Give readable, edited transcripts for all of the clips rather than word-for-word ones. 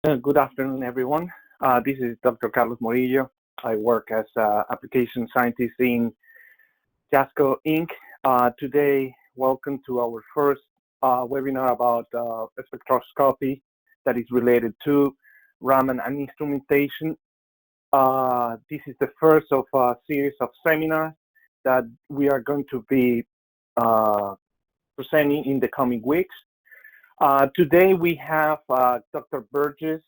Good afternoon, everyone. This is Dr. Carlos Morillo. I work as application scientist in JASCO Inc. Today, welcome to our first webinar about spectroscopy that is related to Raman and instrumentation. This is the first of a series of seminars that we are going to be presenting in the coming weeks. Today we have Dr. Burgess,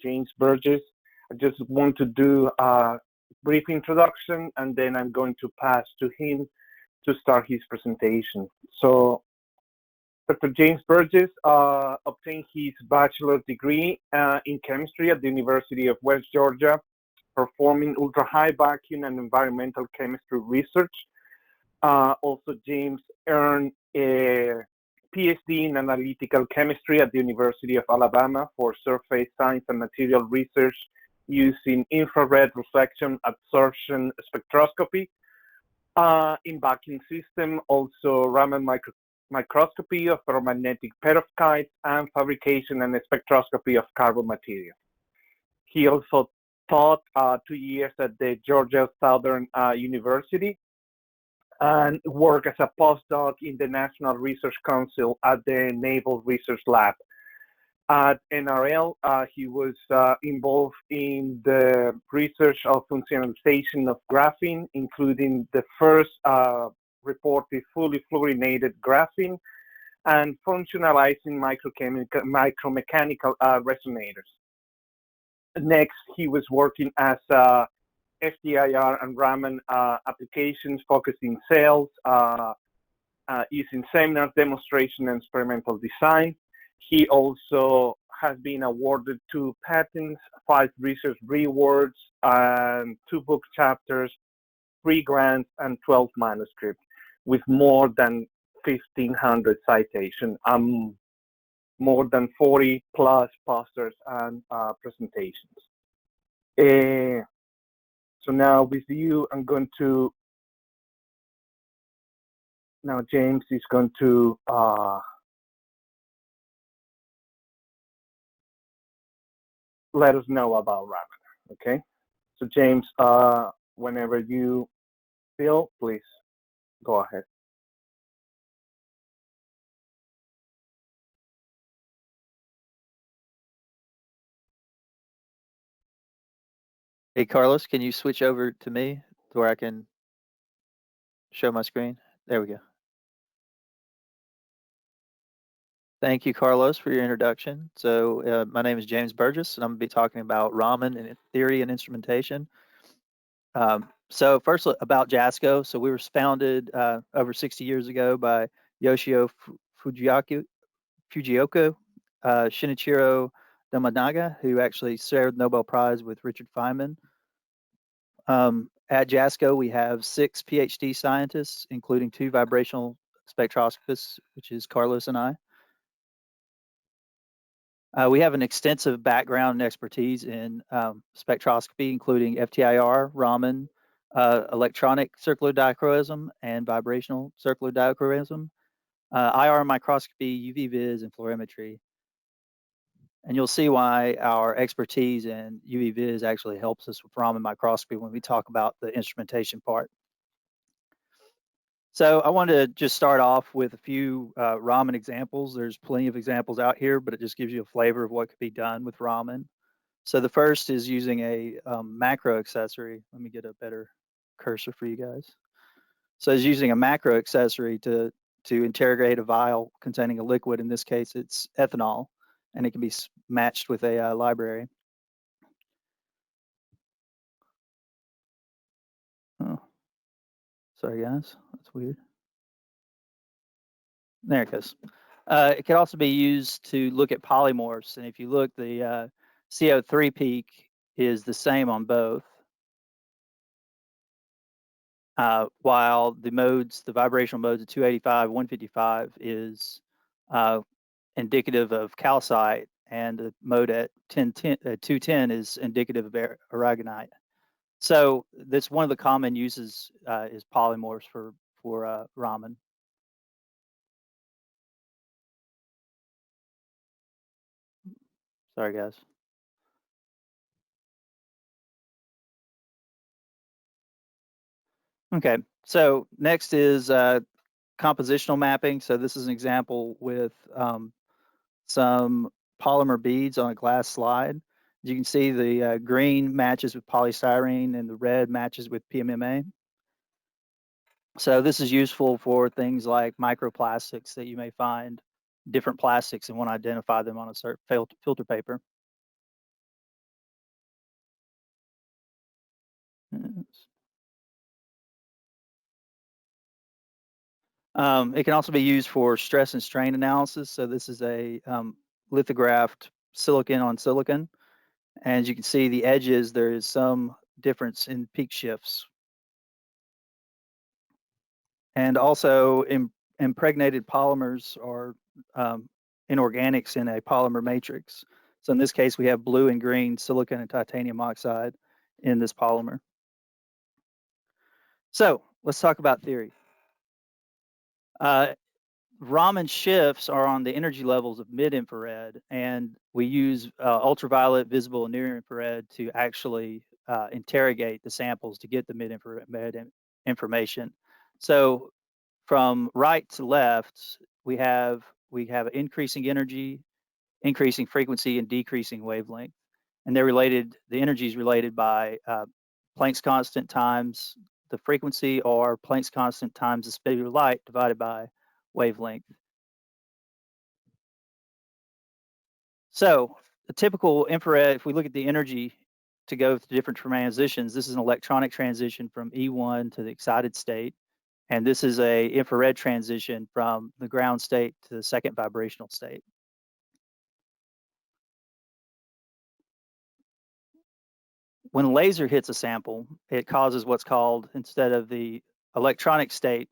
James Burgess. I just want to do a brief introduction and then I'm going to pass to him to start his presentation. So Dr. James Burgess obtained his bachelor's degree in chemistry at the University of West Georgia, performing ultra-high vacuum and environmental chemistry research. Also, James earned a PhD in analytical chemistry at the University of Alabama for surface science and material research using infrared reflection absorption spectroscopy in vacuum system, also Raman microscopy of ferromagnetic perovskites, and fabrication and spectroscopy of carbon material. He also taught 2 years at the Georgia Southern University and worked as a postdoc in the National Research Council at the Naval Research Lab. At NRL, he was involved in the research of functionalization of graphene, including the first reported fully fluorinated graphene and functionalizing micromechanical resonators. Next, he was working as FTIR and Raman applications focusing cells using seminars, demonstration, and experimental design. He also has been awarded 2 patents, 5 research rewards, 2 book chapters, 3 grants, and 12 manuscripts with more than 1,500 citations, more than 40 plus posters and presentations. So now with you, I'm going to, now James is going to let us know about Raman, okay? So James, whenever you feel, please go ahead. Hey, Carlos, can you switch over to me to where I can show my screen? There we go. Thank you, Carlos, for your introduction. So my name is James Burgess, and I'm going to be talking about Raman and theory and instrumentation. So first, about JASCO. So we were founded over 60 years ago by Yoshio Fujioka, Shinichiro Yamanaga, who actually shared the Nobel Prize with Richard Feynman. At JASCO, we have 6 PhD scientists, including 2 vibrational spectroscopists, which is Carlos and I. We have an extensive background and expertise in spectroscopy, including FTIR, Raman, electronic circular dichroism, and vibrational circular dichroism, IR microscopy, UV vis, and fluorimetry. And you'll see why our expertise in UV vis actually helps us with Raman microscopy when we talk about the instrumentation part. So I wanted to just start off with a few Raman examples. There's plenty of examples out here, but it just gives you a flavor of what could be done with Raman. So the first is using a macro accessory. Let me get a better cursor for you guys. So it's using a macro accessory to interrogate a vial containing a liquid. In this case, it's ethanol, and it can be matched with a library. Oh, sorry guys, that's weird. There it goes. It can also be used to look at polymorphs, and if you look, the CO3 peak is the same on both, while the modes, the vibrational modes of 285, 155 is indicative of calcite, and the mode at 210 is indicative of aragonite. So that's one of the common uses is polymorphs for Raman. Sorry, guys. Okay, so next is compositional mapping. So this is an example with some polymer beads on a glass slide. As you can see, the green matches with polystyrene and the red matches with PMMA. So this is useful for things like microplastics that you may find different plastics and want to identify them on a certain filter paper. It can also be used for stress and strain analysis. So this is a lithographed silicon on silicon. And as you can see, the edges, there is some difference in peak shifts. And also impregnated polymers are inorganics in a polymer matrix. So in this case, we have blue and green silicon and titanium oxide in this polymer. So let's talk about theory. Raman shifts are on the energy levels of mid-infrared, and we use ultraviolet, visible, and near-infrared to actually interrogate the samples to get the mid-infrared information. So from right to left, we have increasing energy, increasing frequency, and decreasing wavelength, and they're related. The energy is related by Planck's constant times the frequency, or Planck's constant times the speed of light divided by wavelength. So the typical infrared, if we look at the energy to go through different transitions, this is an electronic transition from E1 to the excited state. And this is a infrared transition from the ground state to the second vibrational state. When a laser hits a sample, it causes what's called, instead of the electronic state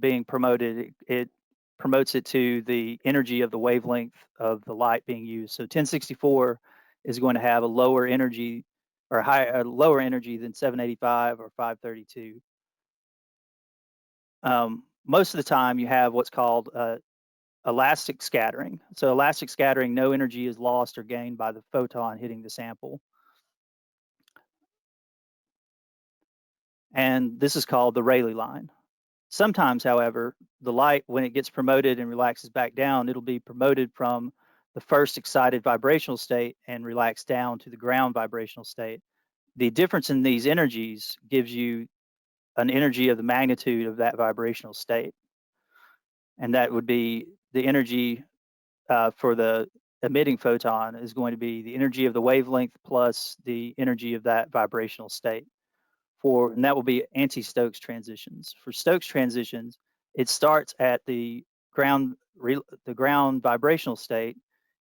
being promoted, it promotes it to the energy of the wavelength of the light being used. So 1064 is going to have a lower energy or a lower energy than 785 or 532. Most of the time you have what's called elastic scattering. So elastic scattering, no energy is lost or gained by the photon hitting the sample. And this is called the Rayleigh line. Sometimes, however, the light, when it gets promoted and relaxes back down, it'll be promoted from the first excited vibrational state and relax down to the ground vibrational state. The difference in these energies gives you an energy of the magnitude of that vibrational state. And that would be the energy for the emitting photon is going to be the energy of the wavelength plus the energy of that vibrational state. And that will be anti-Stokes transitions. For Stokes transitions, it starts at the ground vibrational state,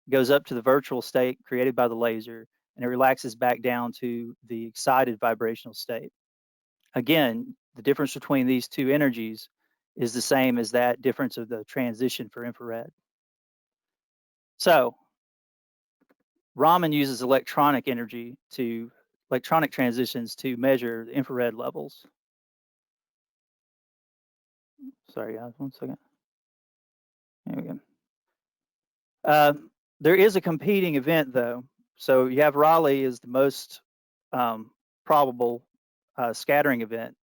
goes up to the virtual state created by the laser, and it relaxes back down to the excited vibrational state. Again, the difference between these two energies is the same as that difference of the transition for infrared. So Raman uses electronic transitions to measure the infrared levels. Sorry, guys, 1 second. There we go. There is a competing event, though. So you have Raleigh is the most probable scattering event,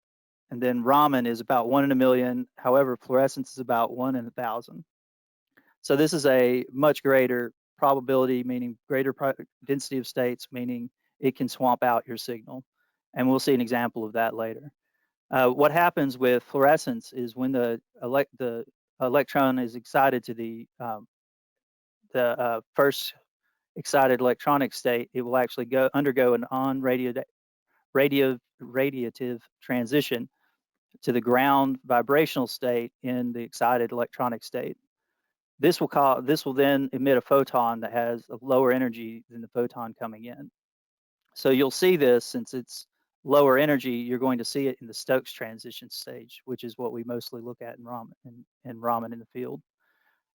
and then Raman is about 1 in a million. However, fluorescence is about 1 in 1,000. So this is a much greater probability, meaning greater density of states, meaning it can swamp out your signal. And we'll see an example of that later. What happens with fluorescence is when the electron is excited to the first excited electronic state, it will actually undergo an radiative transition to the ground vibrational state in the excited electronic state. This will then emit a photon that has a lower energy than the photon coming in. So you'll see this, since it's lower energy, you're going to see it in the Stokes transition stage, which is what we mostly look at in Raman in the field.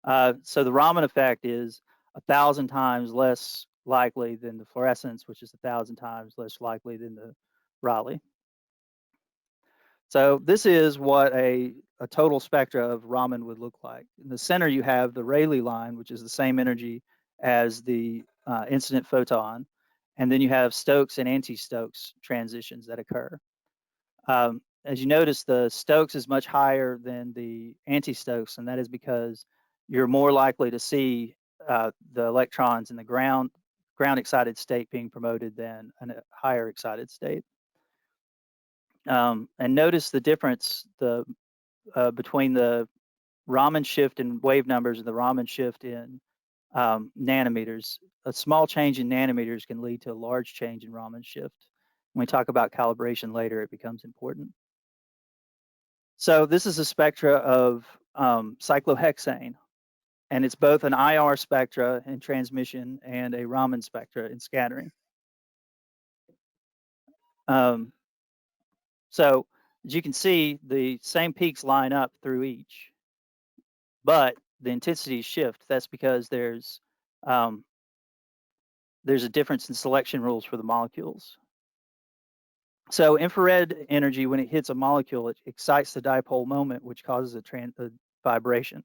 So the Raman effect is 1,000 times less likely than the fluorescence, which is 1,000 times less likely than the Rayleigh. So this is what a total spectra of Raman would look like. In the center, you have the Rayleigh line, which is the same energy as the incident photon, and then you have Stokes and anti-Stokes transitions that occur. As you notice, the Stokes is much higher than the anti-Stokes, and that is because you're more likely to see the electrons in the ground excited state being promoted than a higher excited state. And notice the difference between the Raman shift in wave numbers and the Raman shift in nanometers. A small change in nanometers can lead to a large change in Raman shift. When we talk about calibration later, it becomes important. So this is a spectra of cyclohexane, and it's both an IR spectra in transmission and a Raman spectra in scattering. So as you can see, the same peaks line up through each, but the intensities shift. That's because there's a difference in selection rules for the molecules. So infrared energy, when it hits a molecule, it excites the dipole moment, which causes a vibration.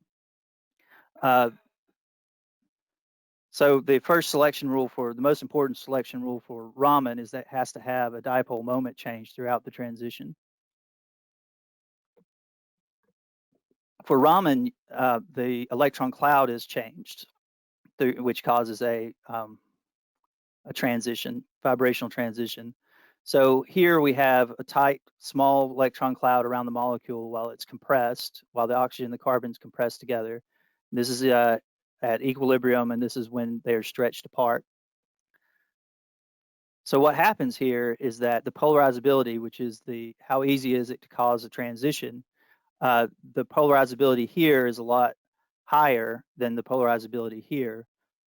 So the first selection rule the most important selection rule for Raman is that it has to have a dipole moment change throughout the transition. For Raman, the electron cloud is changed, which causes a transition, vibrational transition. So here we have a tight, small electron cloud around the molecule while it's compressed, while the oxygen and the carbon's compressed together. This is at equilibrium, and this is when they're stretched apart. So what happens here is that the polarizability, which is how easy is it to cause a transition, the polarizability here is a lot higher than the polarizability here.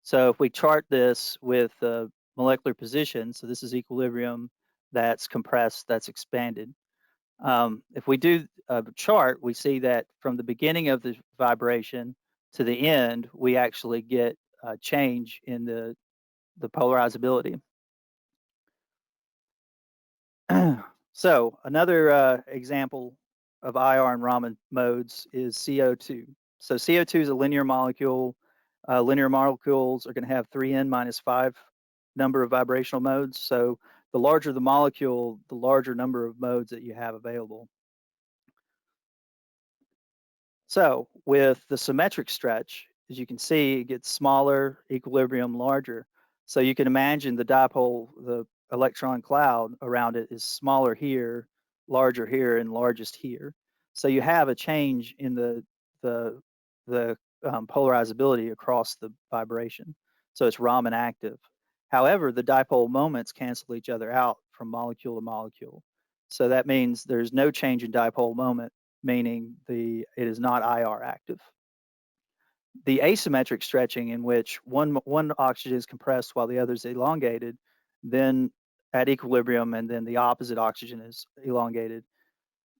So if we chart this with the molecular position, so this is equilibrium, that's compressed, that's expanded. If we do a chart, we see that from the beginning of the vibration to the end, we actually get a change in the polarizability. So another example of IR and Raman modes is CO2. So CO2 is a linear molecule. Linear molecules are going to have 3n minus 5 number of vibrational modes. So the larger the molecule, the larger number of modes that you have available. So with the symmetric stretch, as you can see, it gets smaller, equilibrium larger. So you can imagine the dipole, the electron cloud around it is smaller here, larger here, and largest here. So you have a change in the polarizability across the vibration. So it's Raman active. However, the dipole moments cancel each other out from molecule to molecule. So that means there's no change in dipole moment, meaning it is not IR active. The asymmetric stretching, in which one oxygen is compressed while the other is elongated, then at equilibrium, and then the opposite oxygen is elongated,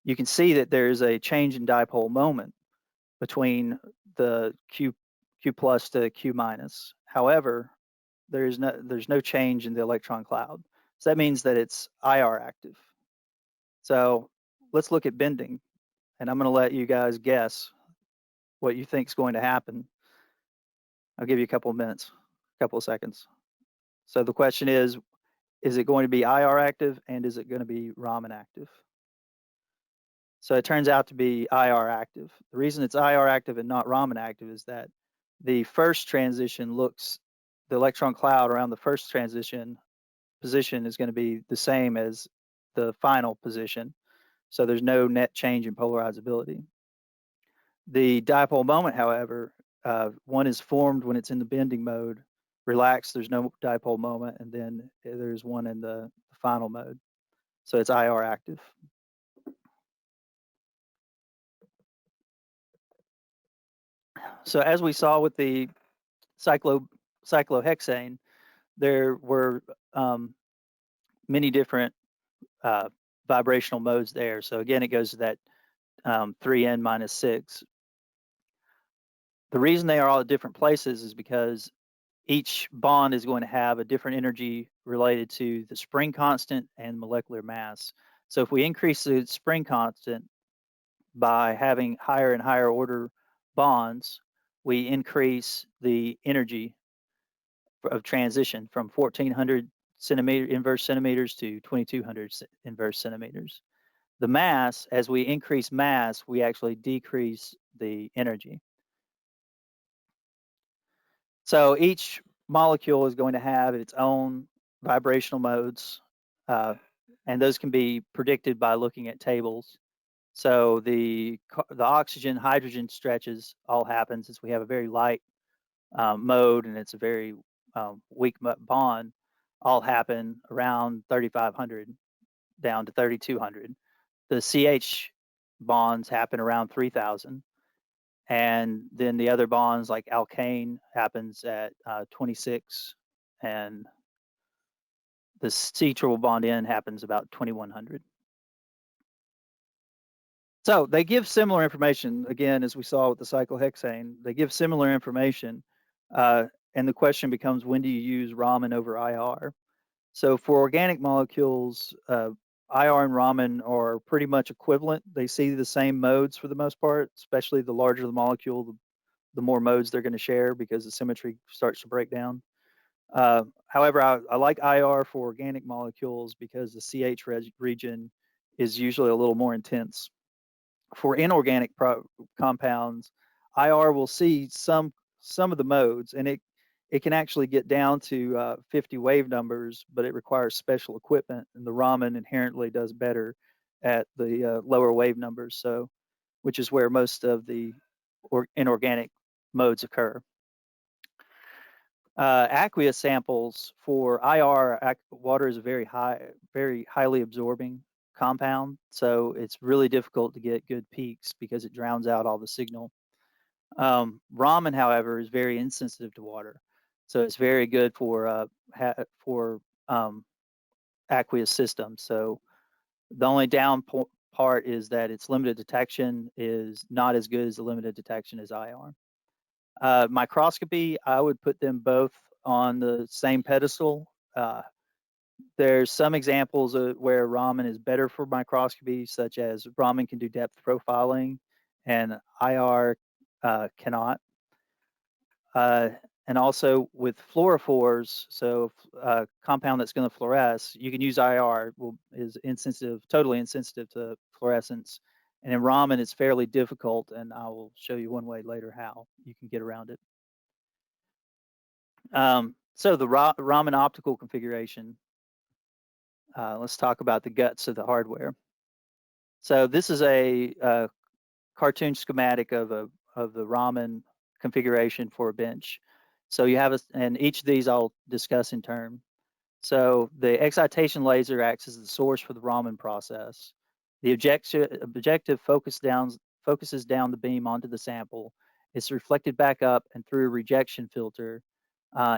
you can see that there is a change in dipole moment between the Q plus to Q minus. However, there's no change in the electron cloud. So that means that it's IR active. So let's look at bending, and I'm going to let you guys guess what you think is going to happen. I'll give you a couple of minutes, a couple of seconds. So the question is it going to be IR active, and is it going to be Raman active? So it turns out to be IR active. The reason it's IR active and not Raman active is that the first transition the electron cloud around the first transition position is going to be the same as the final position. So there's no net change in polarizability. The dipole moment, however, one is formed when it's in the bending mode, relaxed, there's no dipole moment, and then there's one in the final mode. So it's IR active. So as we saw with the cyclohexane, there were many different vibrational modes there. So again, it goes to that 3n minus 6. The reason they are all at different places is because each bond is going to have a different energy related to the spring constant and molecular mass. So if we increase the spring constant by having higher and higher order bonds, we increase the energy of transition from 1400 inverse centimeters to 2200 inverse centimeters. The mass, as we increase mass, we actually decrease the energy. So each molecule is going to have its own vibrational modes, and those can be predicted by looking at tables. So the oxygen hydrogen stretches all happens as we have a very light mode, and it's a very weak bond, all happen around 3500 down to 3200. The CH bonds happen around 3000, and then the other bonds like alkane happens at 26, and the C triple bond N happens about 2100. So they give similar information, again, as we saw with the cyclohexane. They give similar information, and the question becomes, when do you use Raman over IR? So for organic molecules, IR and Raman are pretty much equivalent. They see the same modes for the most part, especially the larger the molecule, the more modes they're going to share because the symmetry starts to break down. However, I like IR for organic molecules because the CH region is usually a little more intense. For inorganic compounds, IR will see some of the modes, and it can actually get down to 50 wave numbers, but it requires special equipment, and the Raman inherently does better at the lower wave numbers, so which is where most of the inorganic modes occur. Aqueous samples for IR, water is a very highly absorbing compound, so it's really difficult to get good peaks because it drowns out all the signal. Raman, however, is very insensitive to water, so it's very good for aqueous systems. So the only down part is that its limited detection is not as good as the limited detection as IR. Microscopy, I would put them both on the same pedestal. There's some examples where Raman is better for microscopy, such as Raman can do depth profiling and IR cannot. And also with fluorophores, so a compound that's going to fluoresce, you can use IR, is insensitive, totally insensitive to fluorescence. And in Raman, it's fairly difficult, and I will show you one way later how you can get around it. So the Raman optical configuration. Let's talk about the guts of the hardware. So this is a cartoon schematic of the Raman configuration for a bench. So you have and each of these I'll discuss in turn. So the excitation laser acts as the source for the Raman process. The objective focuses down the beam onto the sample. It's reflected back up and through a rejection filter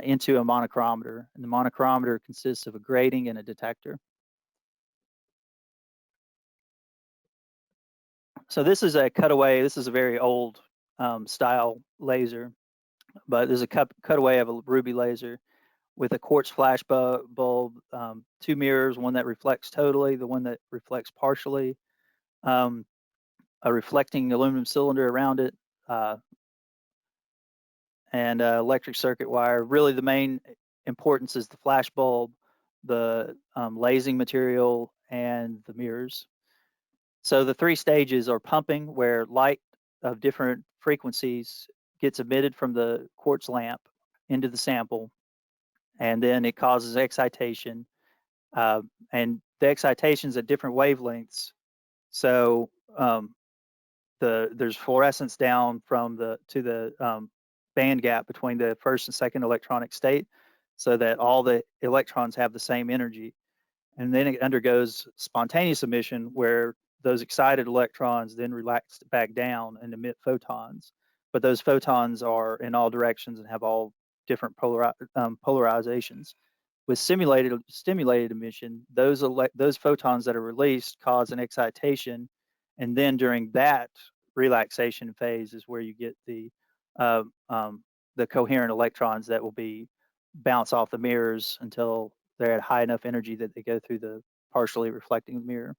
into a monochromator. And the monochromator consists of a grating and a detector. So this is a cutaway. This is a very old style laser, but there's a cutaway of a ruby laser with a quartz flash bulb, 2 mirrors, one that reflects totally, the one that reflects partially, a reflecting aluminum cylinder around it, and electric circuit wire. Really the main importance is the flash bulb, the lasing material, and the mirrors. So the 3 stages are pumping, where light of different frequencies gets emitted from the quartz lamp into the sample, and then it causes excitation, and the excitation's at different wavelengths. So there's fluorescence down from to the band gap between the first and second electronic state, so that all the electrons have the same energy. And then it undergoes spontaneous emission, where those excited electrons then relax back down and emit photons. But those photons are in all directions and have all different polarizations. With stimulated emission, those photons that are released cause an excitation, and then during that relaxation phase is where you get the coherent electrons that will be bounce off the mirrors until they're at high enough energy that they go through the partially reflecting mirror.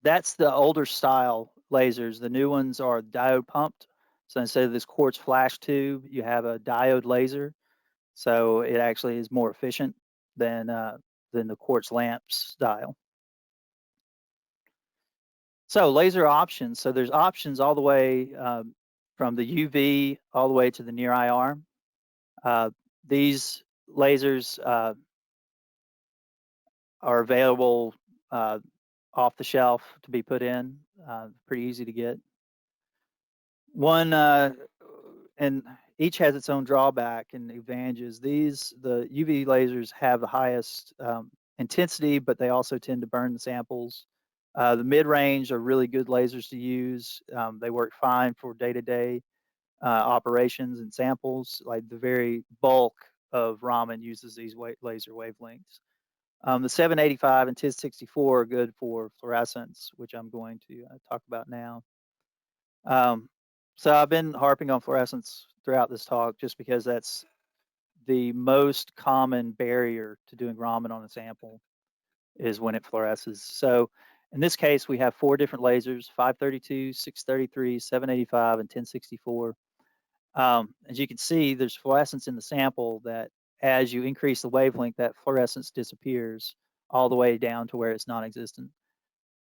That's the older style lasers. The new ones are diode pumped. So instead of this quartz flash tube, you have a diode laser. So it actually is more efficient than the quartz lamp style. So laser options. So there's options all the way from the UV all the way to the near IR. These lasers are available off the shelf to be put in. Pretty easy to get. And each has its own drawback and advantages. The UV lasers have the highest intensity, but they also tend to burn the samples. The mid-range are really good lasers to use. They work fine for day-to-day operations and samples. Like the very bulk of Raman uses these laser wavelengths. The 785 and 1064 are good for fluorescence, which I'm going to talk about now. So I've been harping on fluorescence throughout this talk just because that's the most common barrier to doing Raman on a sample is when it fluoresces. So in this case, we have 4 different lasers, 532, 633, 785, and 1064. As you can see, there's fluorescence in the sample that as you increase the wavelength, that fluorescence disappears all the way down to where it's non-existent.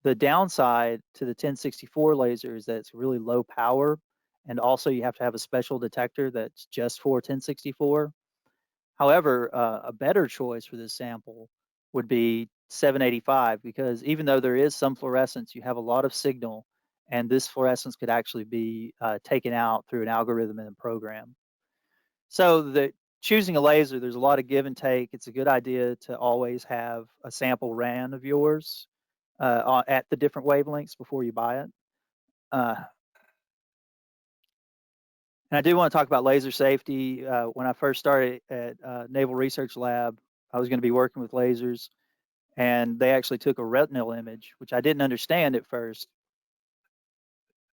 The downside to the 1064 laser is that it's really low power, and also you have to have a special detector that's just for 1064. However, a better choice for this sample would be 785 because even though there is some fluorescence, you have a lot of signal, and this fluorescence could actually be taken out through an algorithm in a program. So choosing a laser, there's a lot of give and take. It's a good idea to always have a sample ran of yours at the different wavelengths before you buy it. And I do want to talk about laser safety. When I first started at Naval Research Lab, I was going to be working with lasers, and they actually took a retinal image, which I didn't understand at first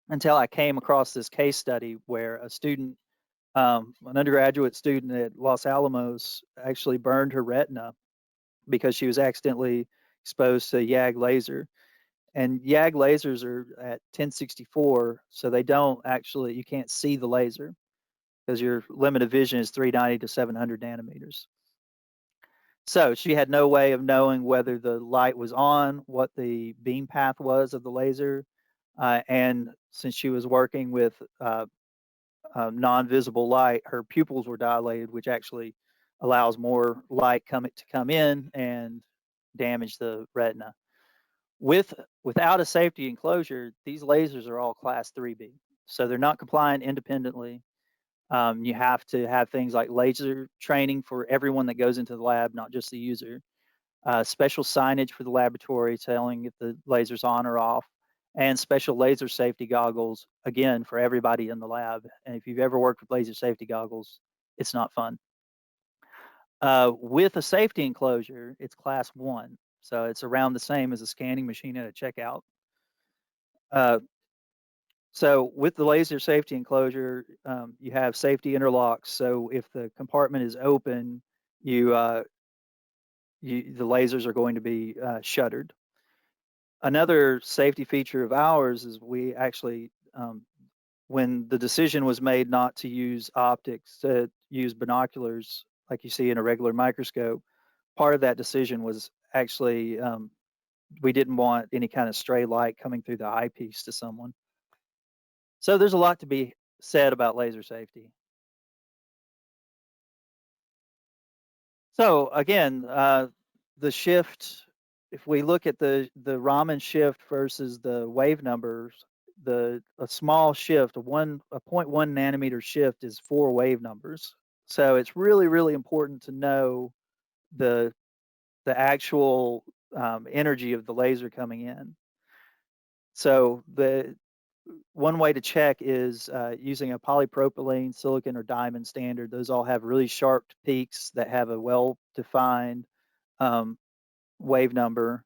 until I came across this case study where a student, an undergraduate student at Los Alamos, actually burned her retina because she was accidentally exposed to YAG laser. And YAG lasers are at 1064, so they don't actually, you can't see the laser because your limit of vision is 390 to 700 nanometers. So she had no way of knowing whether the light was on, what the beam path was of the laser, and since she was working with non-visible light, her pupils were dilated, which actually allows more light to come in and damage the retina. Without a safety enclosure, these lasers are all class 3B. So they're not compliant independently. You have to have things like laser training for everyone that goes into the lab, not just the user. Special signage for the laboratory telling if the laser's on or off, and special laser safety goggles, again, for everybody in the lab. And if you've ever worked with laser safety goggles, it's not fun. With a safety enclosure, it's class 1. So it's around the same as a scanning machine at a checkout. So with the laser safety enclosure, you have safety interlocks. So if the compartment is open, the lasers are going to be shuttered. Another safety feature of ours is we actually, when the decision was made not to use optics, to use binoculars like you see in a regular microscope, part of that decision was actually we didn't want any kind of stray light coming through the eyepiece to someone. So there's a lot to be said about laser safety. So again, the shift, if we look at the Raman shift versus the wave numbers, a small shift, a 0.1 nanometer shift is 4 wave numbers. So it's really, really important to know the actual energy of the laser coming in. So one way to check is using a polypropylene, silicon, or diamond standard. Those all have really sharp peaks that have a well-defined wave number,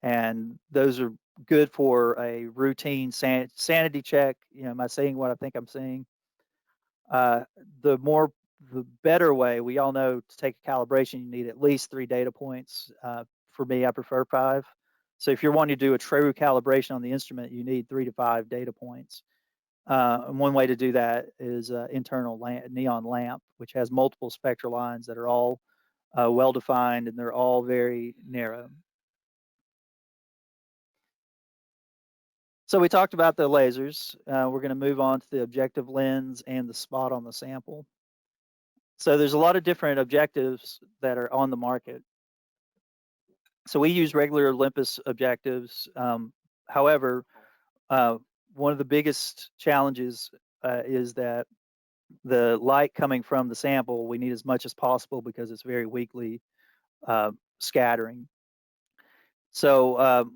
and those are good for a routine sanity check. You know, am I saying what I think I'm saying? The better way, we all know to take a calibration, you need at least 3 data points. For me, I prefer 5. So if you're wanting to do a true calibration on the instrument, you need 3 to 5 data points. And one way to do that is internal neon lamp, which has multiple spectral lines that are all well defined and they're all very narrow. So we talked about the lasers. We're going to move on to the objective lens and the spot on the sample. So there's a lot of different objectives that are on the market. So we use regular Olympus objectives. However, one of the biggest challenges is that the light coming from the sample, we need as much as possible because it's very weakly scattering. So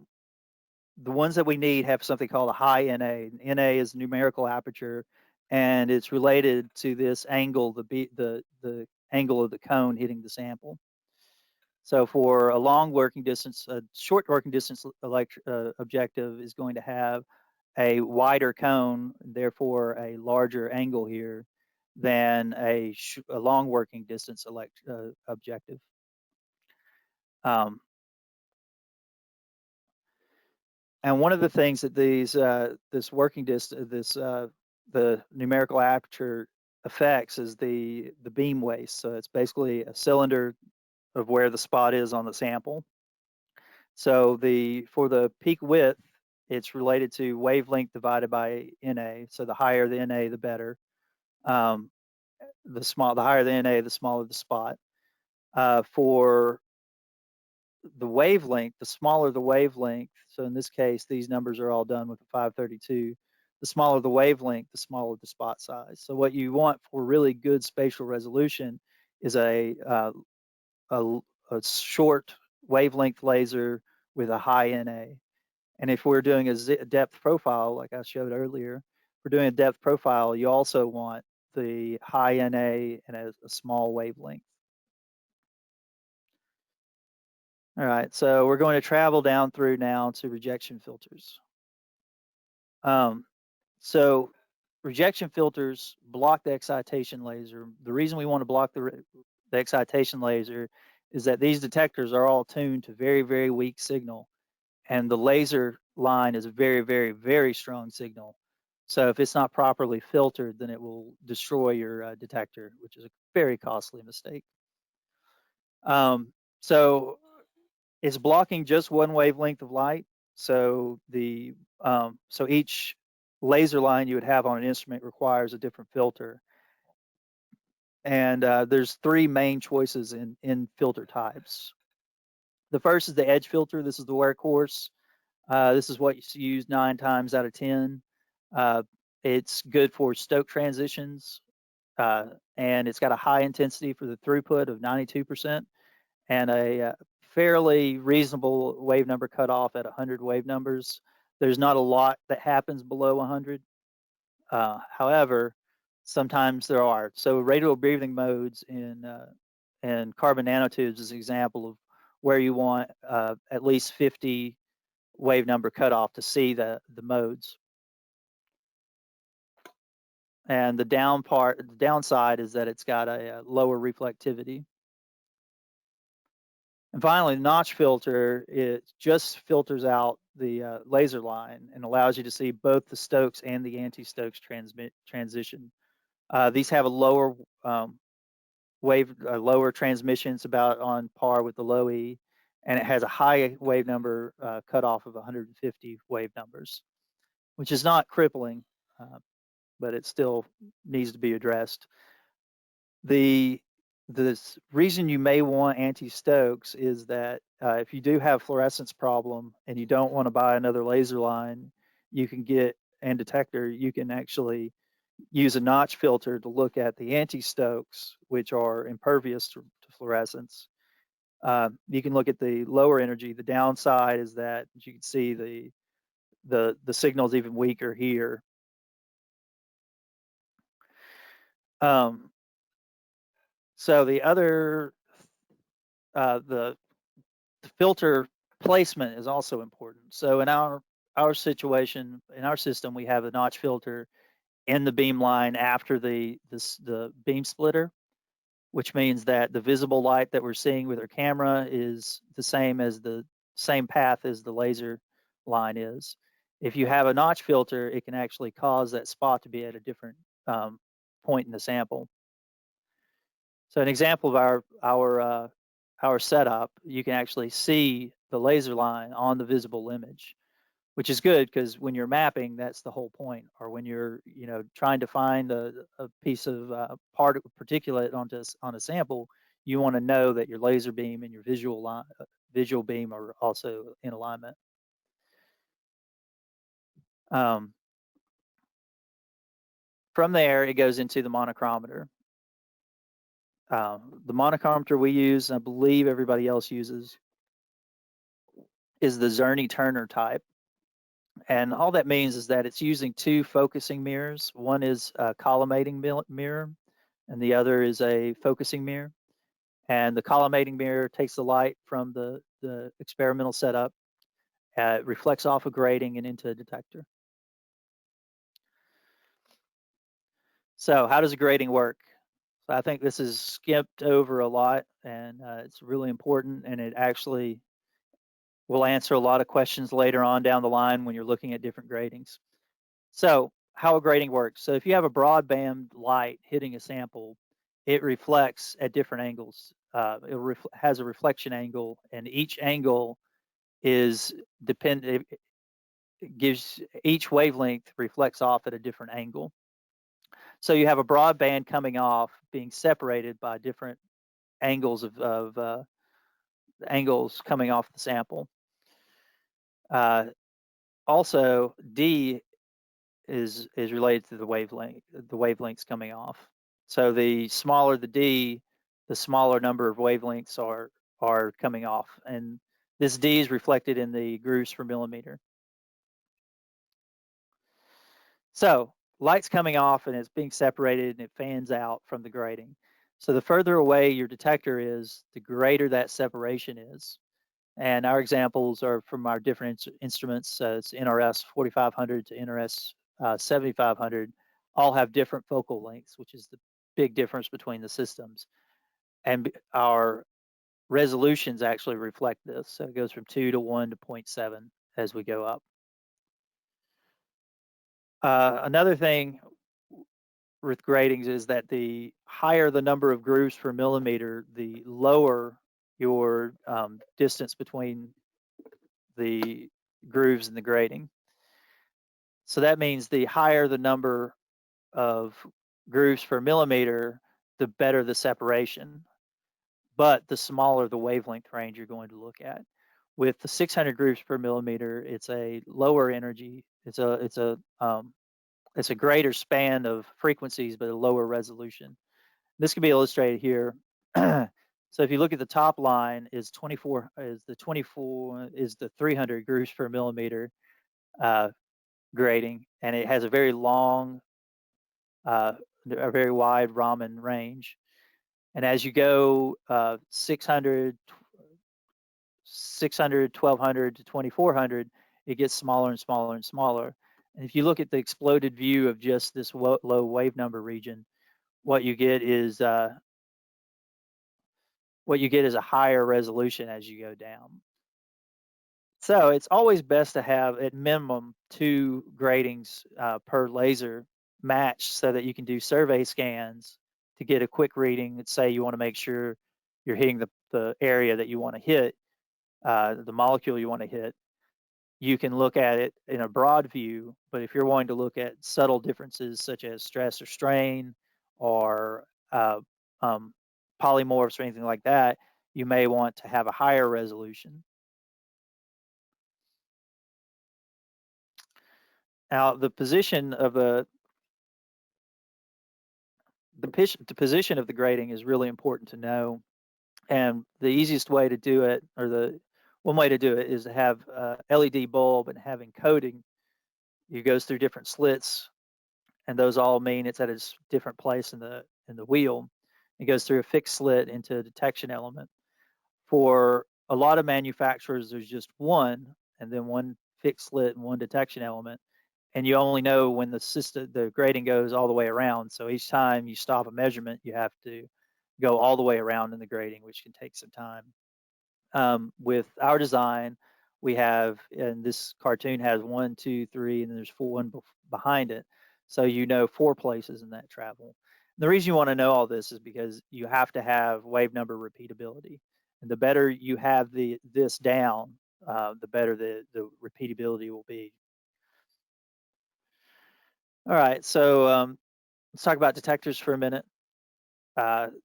the ones that we need have something called a high NA. NA is numerical aperture, and it's related to this angle, the angle of the cone hitting the sample. So for a long working distance, a short working distance objective is going to have a wider cone, therefore a larger angle here than a long working distance objective. And one of the things that this working distance, the numerical aperture affects is the beam waste. So it's basically a cylinder of where the spot is on the sample. So for the peak width, it's related to wavelength divided by NA. So the higher the NA, the better. The higher the NA, the smaller the spot. For the wavelength, the smaller the wavelength. So in this case, these numbers are all done with the 532. The smaller the wavelength, the smaller the spot size. So what you want for really good spatial resolution is a short wavelength laser with a high NA. And if we're doing a depth profile, like I showed earlier, if we're doing a depth profile, you also want the high NA and a small wavelength. All right, so we're going to travel down through now to rejection filters. So rejection filters block the excitation laser. The reason we want to block the excitation laser is that these detectors are all tuned to very, very weak signal. And the laser line is a very, very, very strong signal. So if it's not properly filtered, then it will destroy your detector, which is a very costly mistake. So it's blocking just one wavelength of light. So so each laser line you would have on an instrument requires a different filter. And there's three main choices in filter types. The first is the edge filter. This is the workhorse. This is what you use 9 times out of 10. It's good for Stokes transitions, and it's got a high intensity for the throughput of 92%, and a fairly reasonable wave number cutoff at 100 wave numbers. There's not a lot that happens below 100. However, sometimes there are. So radial breathing modes in carbon nanotubes is an example of where you want at least 50 wave number cutoff to see the modes. And the downside is that it's got a lower reflectivity. And finally, the notch filter, it just filters out the laser line and allows you to see both the Stokes and the anti-Stokes transition. These have a lower lower transmission. It's about on par with the low E, and it has a high wave number cutoff of 150 wave numbers, which is not crippling, but it still needs to be addressed. The reason you may want anti-Stokes is that if you do have fluorescence problem and you don't want to buy another laser line, you can get and detector, you can actually use a notch filter to look at the anti-Stokes, which are impervious to fluorescence. You can look at the lower energy. The downside is that you can see the signal is even weaker here. So the other, the filter placement is also important. So in our situation, in our system, we have a notch filter in the beam line after the beam splitter, which means that the visible light that we're seeing with our camera is the same path as the laser line is. If you have a notch filter, it can actually cause that spot to be at a different point in the sample. So an example of our setup, you can actually see the laser line on the visible image, which is good because when you're mapping, that's the whole point. Or when you're, trying to find a piece of particulate on a sample, you want to know that your laser beam and your visual beam are also in alignment. From there, it goes into the monochrometer. The monochrometer we use, and I believe everybody else uses, is the Zerny-Turner type. And all that means is that it's using two focusing mirrors. One is a collimating mirror, and the other is a focusing mirror. And the collimating mirror takes the light from the experimental setup, reflects off a grating and into a detector. So how does a grating work? So I think this is skipped over a lot, and it's really important, and it actually will answer a lot of questions later on down the line when you're looking at different gratings. So how a grating works. So if you have a broadband light hitting a sample, it reflects at different angles. It has a reflection angle, and each angle is dependent. It gives each wavelength reflects off at a different angle. So you have a broadband coming off being separated by different angles of angles coming off the sample. Also, D is related to the wavelengths coming off. So the smaller the D, the smaller number of wavelengths are coming off, and this D is reflected in the grooves per millimeter. So light's coming off and it's being separated and it fans out from the grating. So the further away your detector is, the greater that separation is. And our examples are from our different instruments. It's NRS 4500 to NRS 7500, all have different focal lengths, which is the big difference between the systems. And our resolutions actually reflect this. So it goes from 2 to 1 to 0.7 as we go up. Another thing with gratings is that the higher the number of grooves per millimeter, the lower your distance between the grooves and the grating. So that means the higher the number of grooves per millimeter, the better the separation, but the smaller the wavelength range you're going to look at. With the 600 grooves per millimeter, it's a lower energy. It's a greater span of frequencies, but a lower resolution. This can be illustrated here. So if you look at the top line, is the 300 grooves per millimeter grating, and it has a very long, a very wide Raman range. And as you go 600, 1200 to 2400, it gets smaller and smaller and smaller. And if you look at the exploded view of just this low wave number region, what you get is a higher resolution as you go down. So it's always best to have at minimum 2 gratings per laser matched so that you can do survey scans to get a quick reading. Let's say you want to make sure you're hitting the area that you want to hit, the molecule you want to hit. You can look at it in a broad view, but if you're wanting to look at subtle differences such as stress or strain or polymorphs or anything like that, you may want to have a higher resolution. Now, the position of the position of the grating is really important to know, and the easiest way to do it, or the one way to do it, is to have a LED bulb and having coating. It goes through different slits, and those all mean it's at a different place in the wheel. It goes through a fixed slit into a detection element. For a lot of manufacturers, there's just one, and then one fixed slit and one detection element. And you only know when the grating goes all the way around. So each time you stop a measurement, you have to go all the way around in the grating, which can take some time. With our design, we have, and this cartoon has 1, 2, 3, and then there's one behind it. So you know 4 places in that travel. The reason you want to know all this is because you have to have wave number repeatability. And the better you have this down, the better the repeatability will be. All right, so let's talk about detectors for a minute.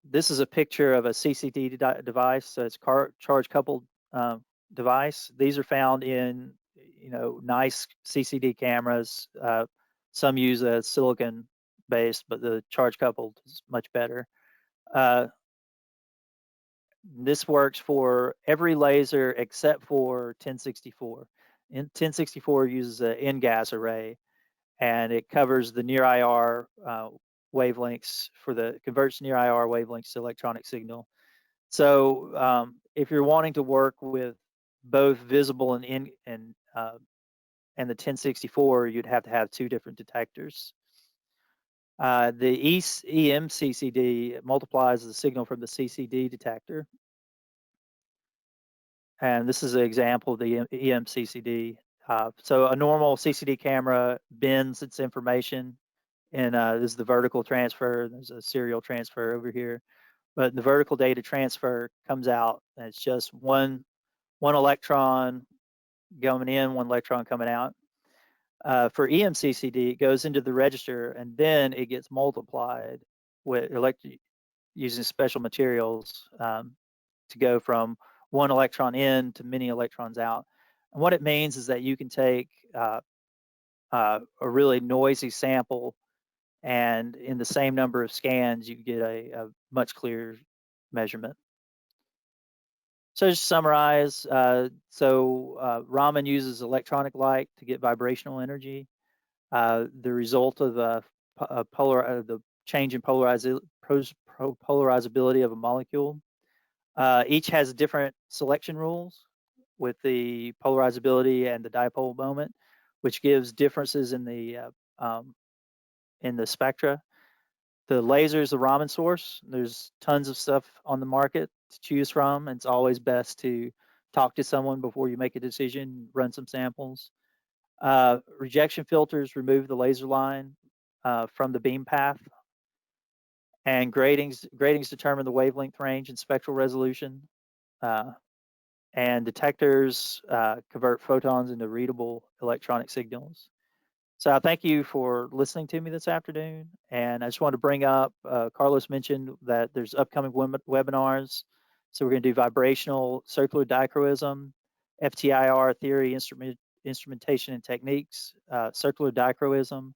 This is a picture of a CCD device. So it's charge coupled device. These are found in, nice CCD cameras. Some use a silicon based, but the charge coupled is much better. This works for every laser except for 1064. 1064 uses an N-gas array, and it covers the near IR wavelengths converts near IR wavelengths to electronic signal. So if you're wanting to work with both visible and the 1064, you'd have to have 2 different detectors. The EMCCD multiplies the signal from the CCD detector. And this is an example of the EMCCD. So a normal CCD camera bends its information, and this is the vertical transfer. There's a serial transfer over here. But the vertical data transfer comes out, and it's just one electron going in, 1 electron coming out. For EMCCD, it goes into the register, and then it gets multiplied with using special materials to go from 1 electron in to many electrons out. And what it means is that you can take a really noisy sample, and in the same number of scans, you get a much clearer measurement. So just to summarize, Raman uses electronic light to get vibrational energy. The result of the change in polarizability of a molecule. Each has different selection rules with the polarizability and the dipole moment, which gives differences in the spectra. The laser is the Raman source. There's tons of stuff on the market to choose from. It's always best to talk to someone before you make a decision, run some samples. Rejection filters remove the laser line from the beam path. And gratings determine the wavelength range and spectral resolution. And detectors convert photons into readable electronic signals. So I thank you for listening to me this afternoon. And I just want to bring up, Carlos mentioned that there's upcoming webinars. So we're going to do vibrational circular dichroism, FTIR theory, instrumentation and techniques, circular dichroism,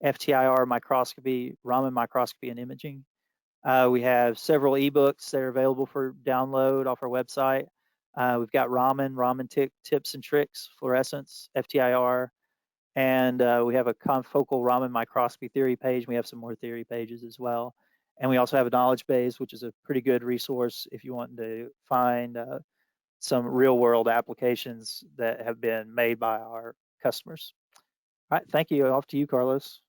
FTIR microscopy, Raman microscopy and imaging. We have several ebooks that are available for download off our website. We've got Raman tips and tricks, fluorescence, FTIR, and we have a confocal Raman microscopy theory page. We have some more theory pages as well. And we also have a knowledge base, which is a pretty good resource if you want to find some real world applications that have been made by our customers. All right, thank you. Off to you, Carlos.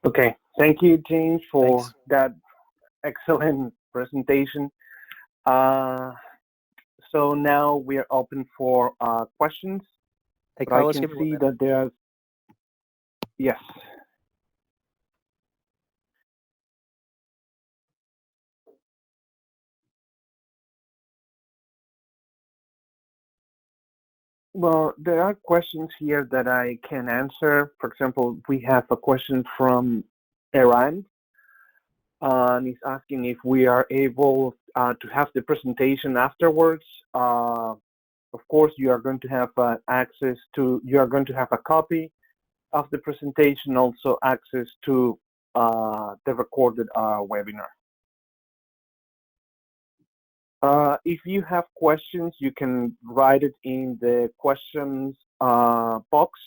Okay, thank you, James, for Thanks. that excellent presentation. So now we are open for questions. Hey, Carlos, I can see that there are, yes. Well, there are questions here that I can answer. For example, we have a question from Iran, and he's asking if we are able to have the presentation afterwards. Of course, you are going to have you are going to have a copy of the presentation, also access to the recorded webinar. If you have questions, you can write it in the questions box.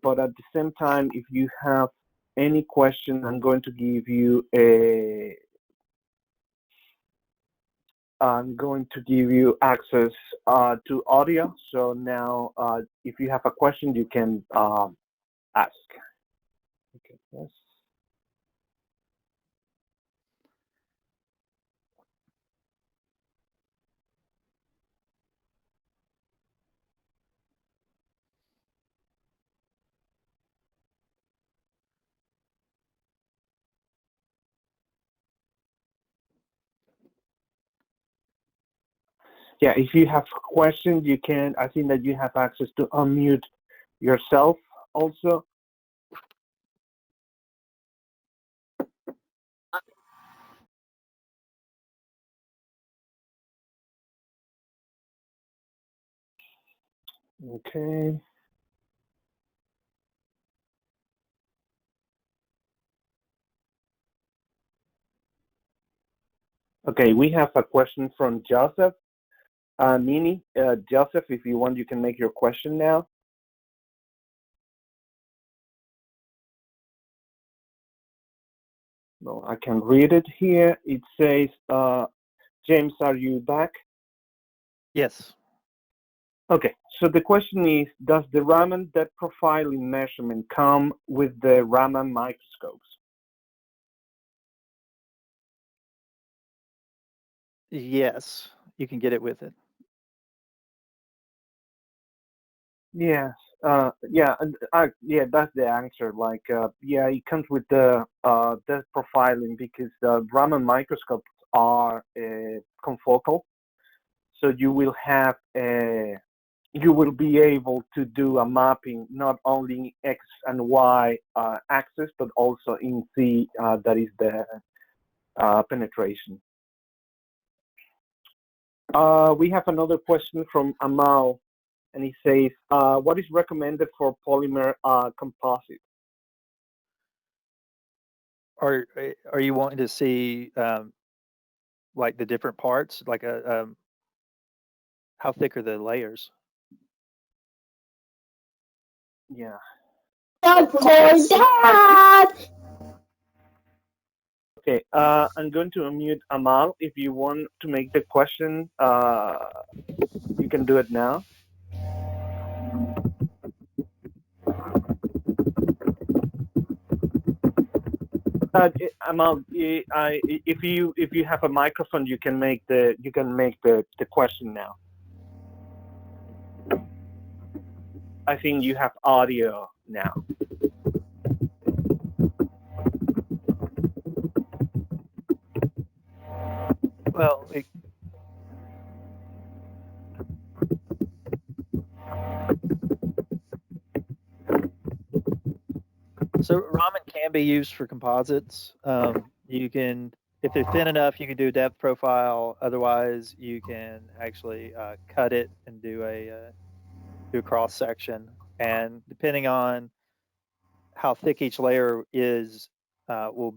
But at the same time, if you have any question, I'm going to give you access to audio. So now, if you have a question, you can ask. Okay, yes. Yeah, if you have questions, you can. I think that you have access to unmute yourself also. Okay. Okay, we have a question from Joseph. Nini, Joseph, if you want, you can make your question now. No, I can read it here. It says, James, are you back? Yes. Okay, so the question is, does the Raman depth profiling measurement come with the Raman microscopes? Yes, you can get it with it. Yes, yeah, that's the answer. Like, yeah, it comes with the depth profiling because the Raman microscopes are confocal, so you will have you will be able to do a mapping not only in X and Y axis, but also in Z, that is the penetration. We have another question from Amal, and he says, what is recommended for polymer composite? Are you wanting to see like the different parts, like how thick are the layers? Yeah. Dad. Okay, I'm going to unmute Amal. If you want to make the question, you can do it now. Amal, if you have a microphone, you can make the question now. I think you have audio now. Well, so Raman can be used for composites. You can, if they're thin enough, you can do a depth profile. Otherwise, you can actually cut it and do a cross section. And depending on how thick each layer is, will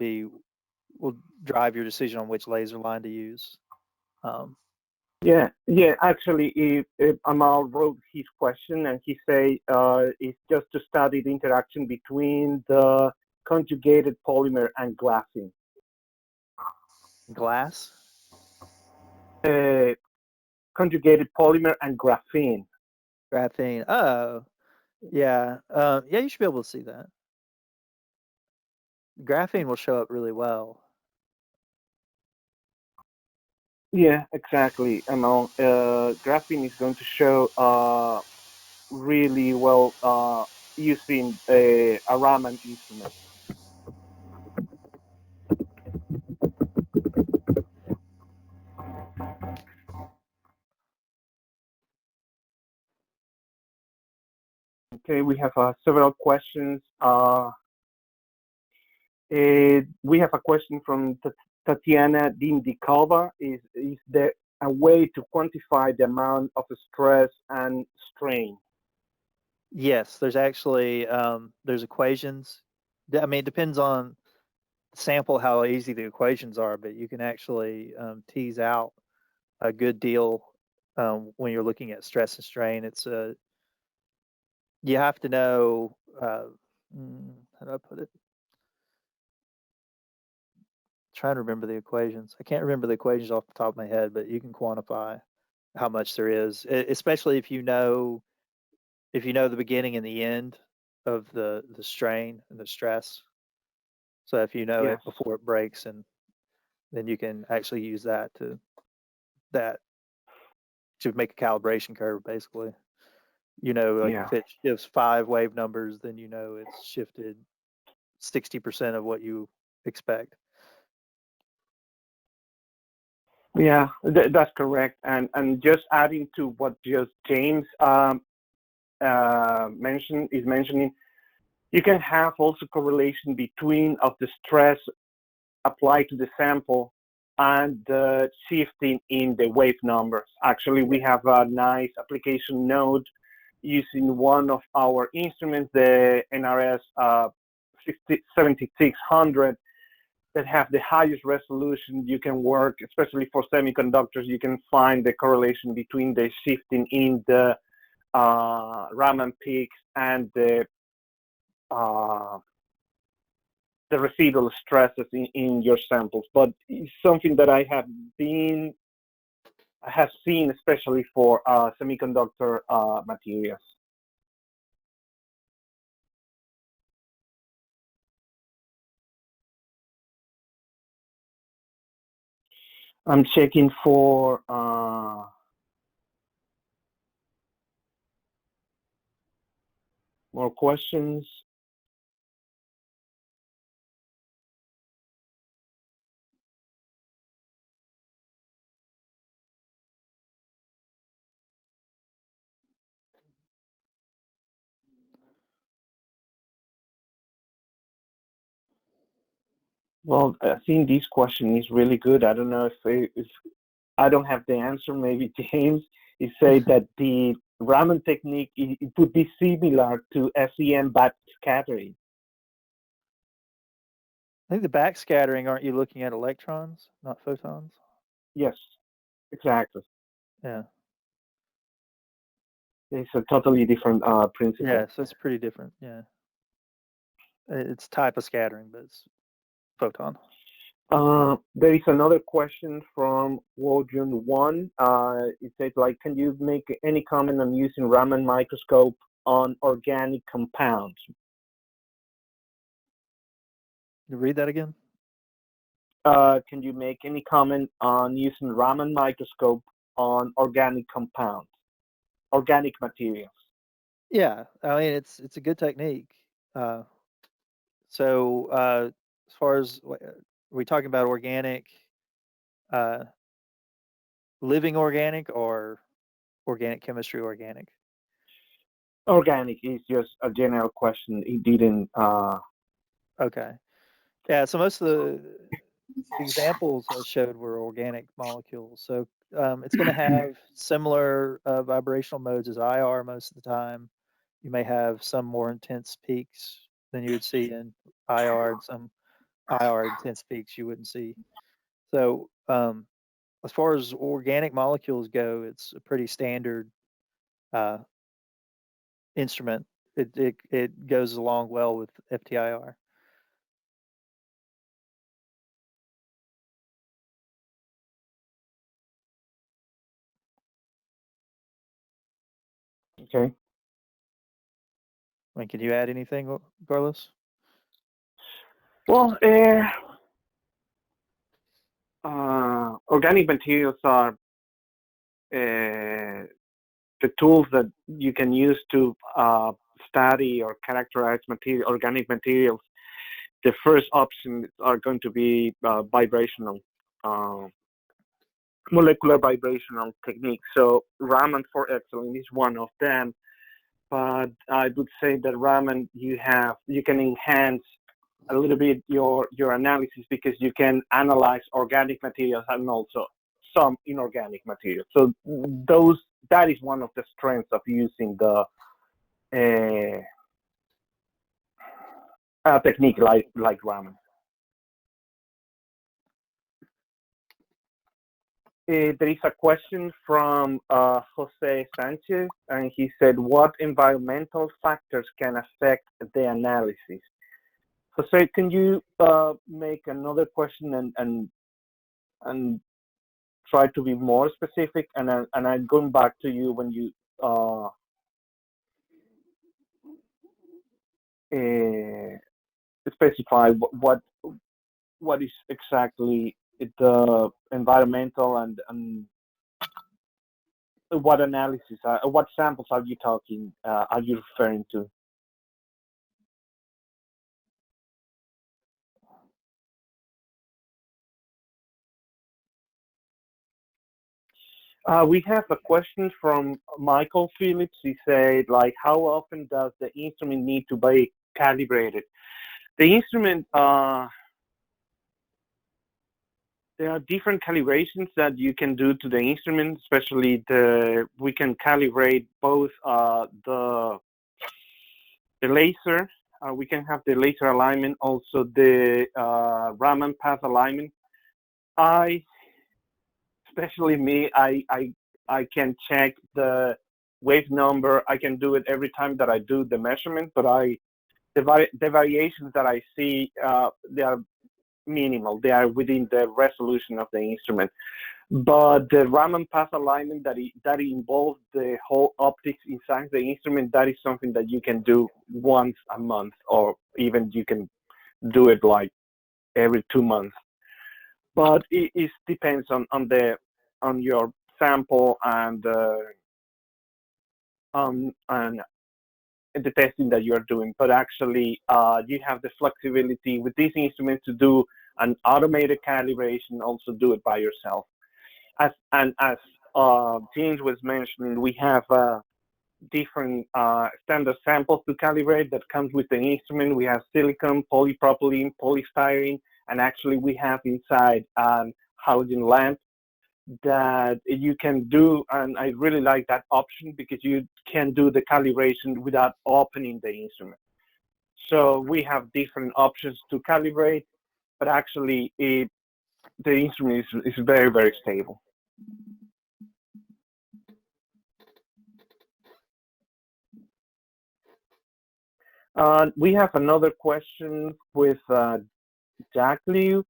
drive your decision on which laser line to use. Yeah. Actually, Amal wrote his question, and he say it's just to study the interaction between the conjugated polymer and glassine. Glass? Conjugated polymer and graphene. Graphene. Oh, yeah. Yeah, you should be able to see that. Graphene will show up really well. Yeah, exactly. Amal, graphene is going to show really well using a Raman instrument. Okay, we have several questions. We have a question from Tatiana Dindikova. Is there a way to quantify the amount of stress and strain? Yes, there's actually there's equations. I mean, it depends on the sample how easy the equations are, but you can actually tease out a good deal when you're looking at stress and strain. It's you have to know how do I put it? Trying to remember the equations. I can't remember the equations off the top of my head, but you can quantify how much there is, especially if you know the beginning and the end of the strain and the stress. So if you know Yes. it before it breaks, and then you can actually use that to make a calibration curve, basically. Like if it shifts 5 wave numbers, then it's shifted 60% of what you expect. Yeah, that's correct. And just adding to what just James mentioning, you can have also correlation between of the stress applied to the sample and the shifting in the wave numbers. Actually, we have a nice application node using one of our instruments, the NRS 7600, that have the highest resolution. You can work, especially for semiconductors, you can find the correlation between the shifting in the Raman peaks and uh, the residual stresses in your samples. But it's something that I have seen, especially for semiconductor materials. I'm checking for more questions. Well, I think this question is really good. I don't know if I don't have the answer. Maybe James, he said that the Raman technique it would be similar to SEM backscattering. I think the backscattering, aren't you looking at electrons, not photons? Yes, exactly. Yeah. It's a totally different principle. Yeah, so it's pretty different. Yeah. It's type of scattering, but it's photon. There is another question from Wojun One. It says, like, can you make any comment on using Raman microscope on organic compounds? You read that again? Can you make any comment on using Raman microscope on organic compounds, organic materials? Yeah, I mean it's a good technique. So as far as are we talking about organic, uh, living organic or organic chemistry organic? Organic is just a general question. It didn't. Okay. Yeah, so most of the examples I showed were organic molecules. So it's going to have similar vibrational modes as IR most of the time. You may have some more intense peaks than you would see in IR and some IR intense peaks you wouldn't see. So as far as organic molecules go, it's a pretty standard uh, instrument. It goes along well with FTIR. Okay. I mean, can you add anything, Carlos? Well, organic materials are the tools that you can use to study or characterize organic materials. The first options are going to be vibrational, uh, molecular vibrational techniques. So Raman, for excellence, is one of them. But I would say that Raman, you can enhance a little bit your analysis because you can analyze organic materials and also some inorganic materials. So that is one of the strengths of using the technique like Raman. There is a question from Jose Sanchez, and he said, "What environmental factors can affect the analysis?" Jose, can you make another question and try to be more specific? And I'm going back to you when you specify what is exactly the environmental and what analysis, what samples are you talking, are you referring to? We have a question from Michael Phillips. He said, like, how often does the instrument need to be calibrated? The instrument, there are different calibrations that you can do to the instrument, especially we can calibrate both the laser, we can have the laser alignment, also the Raman path alignment. Especially me, I can check the wave number. I can do it every time that I do the measurement, but the variations that I see, they are minimal. They are within the resolution of the instrument. But the Raman path alignment that involves the whole optics inside the instrument, that is something that you can do once a month, or even you can do it like every 2 months. But it depends on your sample and the testing that you are doing. But actually, you have the flexibility with this instrument to do an automated calibration, also do it by yourself. As James was mentioning, we have different standard samples to calibrate that comes with the instrument. We have silicon, polypropylene, polystyrene, and actually we have inside halogen lamp that you can do, and I really like that option because you can do the calibration without opening the instrument. So we have different options to calibrate, but actually the instrument is very, very stable. We have another question with Jack Liu.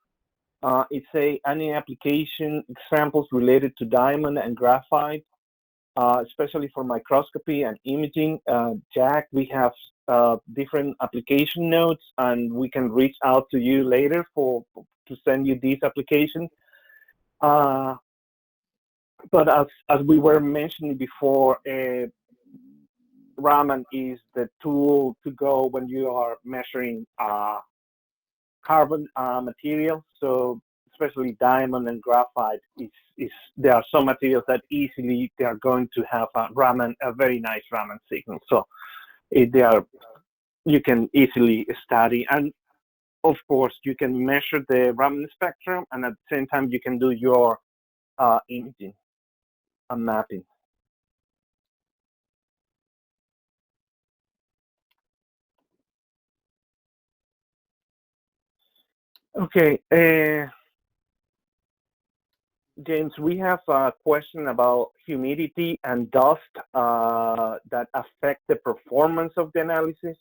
It's any application examples related to diamond and graphite, especially for microscopy and imaging. Jack, we have different application notes, and we can reach out to you later to send you these applications. But as we were mentioning before, Raman is the tool to go when you are measuring carbon materials. So especially diamond and graphite, there are some materials that easily they are going to have a very nice Raman signal. So you can easily study, and of course you can measure the Raman spectrum, and at the same time you can do your imaging and mapping. Okay, James, we have a question about humidity and dust that affect the performance of the analysis.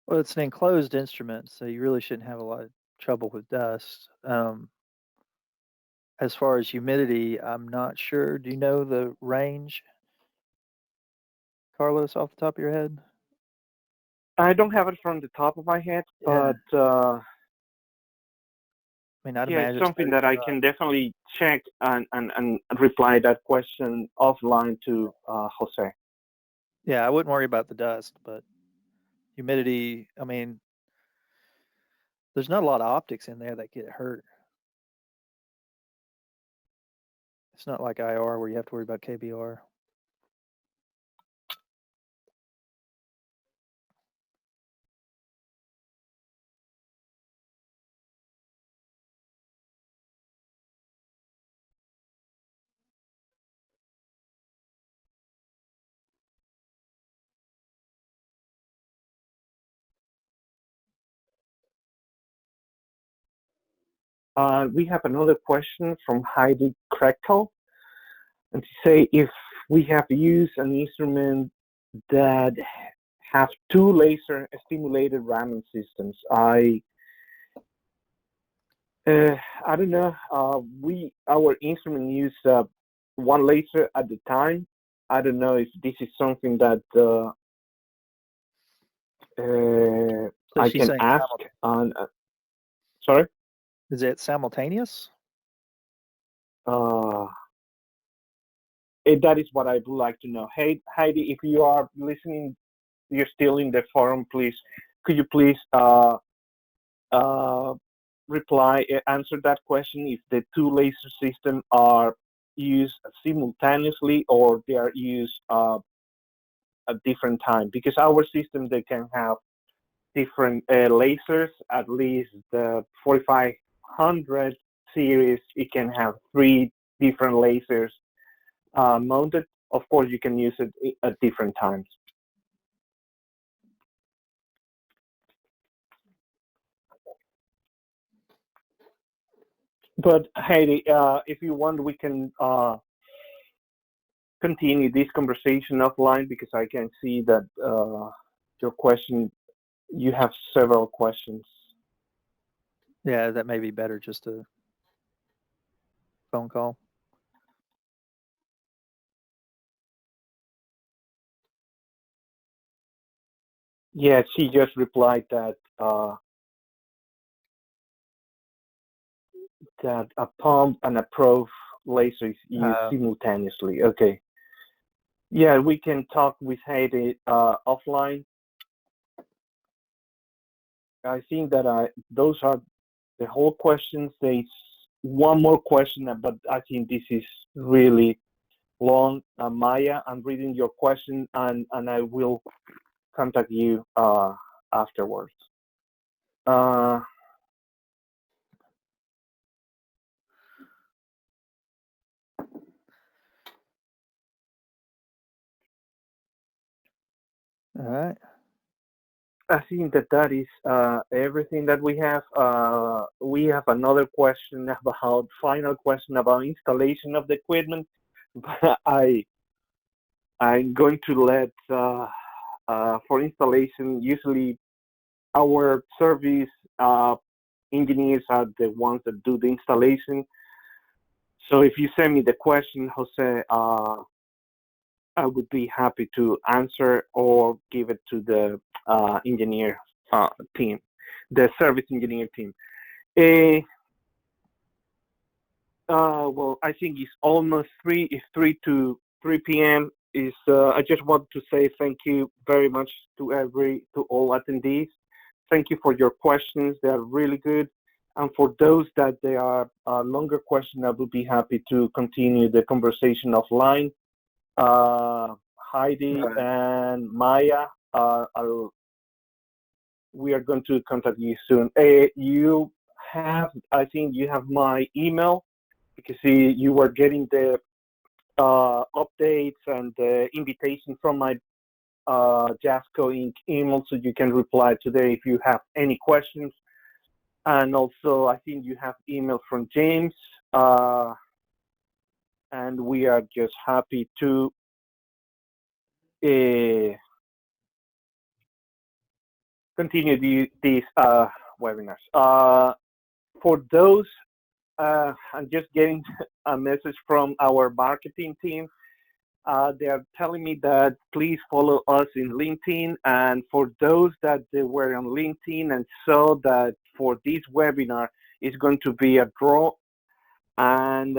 Well, it's an enclosed instrument, so you really shouldn't have a lot of trouble with dust. As far as humidity, I'm not sure. Do you know the range, Carlos, off the top of your head? I don't have it from the top of my head, Yeah. but I mean, I'd imagine it's something that I can definitely check and reply that question offline to Jose. Yeah, I wouldn't worry about the dust, but humidity, I mean, there's not a lot of optics in there that get hurt. It's not like IR where you have to worry about KBR. We have another question from Heidi Krekel, and to say if we have used an instrument that have two laser stimulated Raman systems. I don't know. Our instrument use one laser at the time. I don't know if this is something that I can ask. Sorry. Is it simultaneous? That is what I would like to know. Hey, Heidi, if you are listening, you're still in the forum, please. Could you please answer that question? If the two laser systems are used simultaneously or they are used at different time? Because our system, they can have different lasers. At least the 4500 series, it can have 3 different lasers mounted. Of course, you can use it at different times. But Heidi, if you want, we can continue this conversation offline because I can see that your question, you have several questions. Yeah, that may be better, just a phone call. Yeah, she just replied that that a pump and a probe laser is used simultaneously. Okay. Yeah, we can talk with Heidi offline. I think that those are the whole questions. There's one more question, but I think this is really long. Maya, I'm reading your question, and I will contact you afterwards. All right. I think that is everything that we have. We have another question about final question about installation of the equipment. But I'm going to let for installation. Usually, our service engineers are the ones that do the installation. So if you send me the question, Jose, I would be happy to answer or give it to the engineer team, the service engineer team. Well, I think it's almost 3. It's 3 p.m. Is I just want to say thank you very much to all attendees. Thank you for your questions. They are really good. And for those that they are longer questions, I will be happy to continue the conversation offline. Heidi and Maya, we are going to contact you soon. You have, I think you have my email because you were getting the updates and the invitation from my JASCO Inc. email, so you can reply today if you have any questions. And also, I think you have email from James, and we are just happy to continue these webinars. For those, I'm just getting a message from our marketing team. They are telling me that please follow us in LinkedIn. And for those that they were on LinkedIn and saw that for this webinar is going to be a draw and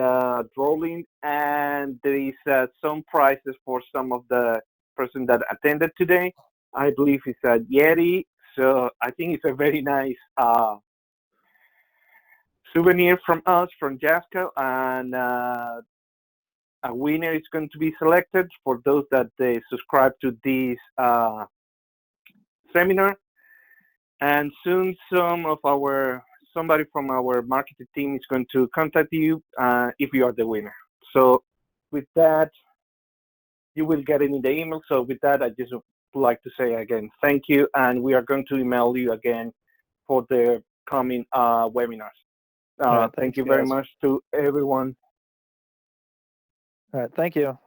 drawing, and there is some prizes for some of the person that attended today. I believe it's a Yeti, so I think it's a very nice souvenir from us, from JASCO, and a winner is going to be selected for those that they subscribe to this seminar. And soon, somebody from our marketing team is going to contact you if you are the winner. So with that, you will get it in the email. So with that, I just would like to say again, thank you. And we are going to email you again for the coming webinars. Right, thank you very much to everyone. All right, thank you.